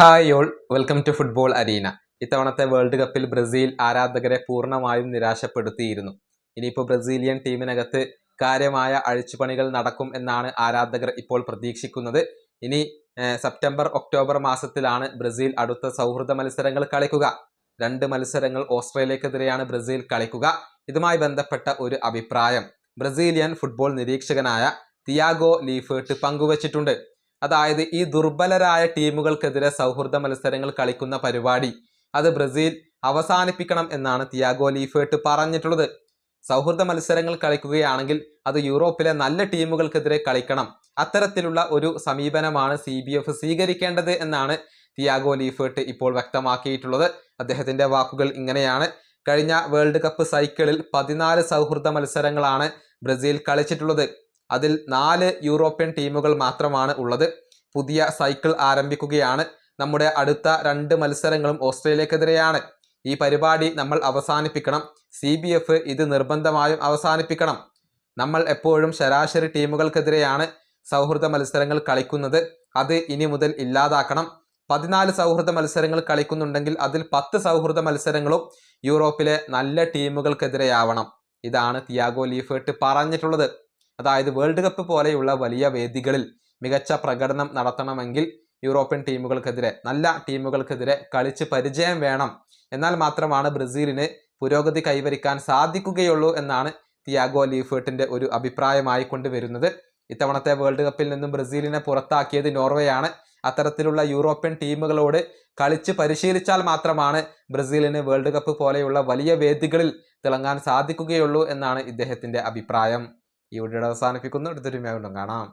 Hi all, welcome to football arena. ഇത്തവണത്തെ world കപ്പിൽ Brazil ആരാധകരെ പൂർണ്ണമായും നിരാശപ്പെടുത്തിയിരുന്നു. ഇനിയിപ്പോൾ ബ്രസീലിയൻ ടീമിനകത്ത് കാര്യമായ അഴിച്ചുപണികൾ നടക്കും എന്നാണ് ആരാധകർ ഇപ്പോൾ പ്രതീക്ഷിക്കുന്നത്. ഇനി സെപ്റ്റംബർ ഒക്ടോബർ മാസത്തിലാണ് ബ്രസീൽ അടുത്ത സൗഹൃദ മത്സരങ്ങൾ കളിക്കുക. 2 മത്സരങ്ങൾ ഓസ്ട്രേലിയക്കെതിരെയാണ് ബ്രസീൽ കളിക്കുക. ഇതുമായി ബന്ധപ്പെട്ട ഒരു അഭിപ്രായം ബ്രസീലിയൻ ഫുട്ബോൾ നിരീക്ഷകനായ തിയാഗോ ലീഫേർട്ട് പങ്കുവച്ചിട്ടുണ്ട്. അതായത് ഈ ദുർബലരായ ടീമുകൾക്കെതിരെ സൗഹൃദ മത്സരങ്ങൾ കളിക്കുന്ന പരിപാടി അത് ബ്രസീൽ അവസാനിപ്പിക്കണം എന്നാണ് തിയാഗോ ലീഫേർട്ട് പറഞ്ഞിട്ടുള്ളത്. സൗഹൃദ മത്സരങ്ങൾ കളിക്കുകയാണെങ്കിൽ അത് യൂറോപ്പിലെ നല്ല ടീമുകൾക്കെതിരെ കളിക്കണം. അത്തരത്തിലുള്ള ഒരു സമീപനമാണ് CBF സ്വീകരിക്കേണ്ടത് എന്നാണ് തിയാഗോ ലീഫേർട്ട് ഇപ്പോൾ വ്യക്തമാക്കിയിട്ടുള്ളത്. അദ്ദേഹത്തിന്റെ വാക്കുകൾ ഇങ്ങനെയാണ്: കഴിഞ്ഞ വേൾഡ് കപ്പ് സൈക്കിളിൽ 14 സൗഹൃദ മത്സരങ്ങളാണ് ബ്രസീൽ കളിച്ചിട്ടുള്ളത്. അതിൽ 4 യൂറോപ്യൻ ടീമുകൾ മാത്രമാണ് ഉള്ളത്. പുതിയ സൈക്കിൾ ആരംഭിക്കുകയാണ്. നമ്മുടെ അടുത്ത 2 മത്സരങ്ങളും ഓസ്ട്രേലിയക്കെതിരെയാണ്. ഈ പരിപാടി നമ്മൾ അവസാനിപ്പിക്കണം. CBF ഇത് നിർബന്ധമായും അവസാനിപ്പിക്കണം. നമ്മൾ എപ്പോഴും ശരാശരി ടീമുകൾക്കെതിരെയാണ് സൗഹൃദ മത്സരങ്ങൾ കളിക്കുന്നത്. അത് ഇനി മുതൽ ഇല്ലാതാക്കണം. 14 സൗഹൃദ മത്സരങ്ങൾ കളിക്കുന്നുണ്ടെങ്കിൽ അതിൽ 10 സൗഹൃദ മത്സരങ്ങളും യൂറോപ്പിലെ നല്ല ടീമുകൾക്കെതിരെയാവണം. ഇതാണ് തിയാഗോ ലീഫേർട്ട് പറഞ്ഞിട്ടുള്ളത്. അതായത് വേൾഡ് കപ്പ് പോലെയുള്ള വലിയ വേദികളിൽ മികച്ച പ്രകടനം നടത്തണമെങ്കിൽ യൂറോപ്യൻ ടീമുകൾക്കെതിരെ, നല്ല ടീമുകൾക്കെതിരെ കളിച്ച് പരിചയം വേണം. എന്നാൽ മാത്രമാണ് ബ്രസീലിന് പുരോഗതി കൈവരിക്കാൻ സാധിക്കുകയുള്ളൂ എന്നാണ് തിയാഗോ ലീഫേർട്ടിന്റെ ഒരു അഭിപ്രായമായി കൊണ്ടുവരുന്നത്. ഇത്തവണത്തെ വേൾഡ് കപ്പിൽ നിന്നും ബ്രസീലിനെ പുറത്താക്കിയത് നോർവേയാണ്. അത്തരത്തിലുള്ള യൂറോപ്യൻ ടീമുകളോട് കളിച്ച് പരിശീലിച്ചാൽ മാത്രമാണ് ബ്രസീലിന് വേൾഡ് കപ്പ് പോലെയുള്ള വലിയ വേദികളിൽ തിളങ്ങാൻ സാധിക്കുകയുള്ളൂ എന്നാണ് ഇദ്ദേഹത്തിന്റെ അഭിപ്രായം. ഈ വീഡിയോ അവസാനിപ്പിക്കുന്നു. അടുത്തൊരു വീഡിയോ കാണാം.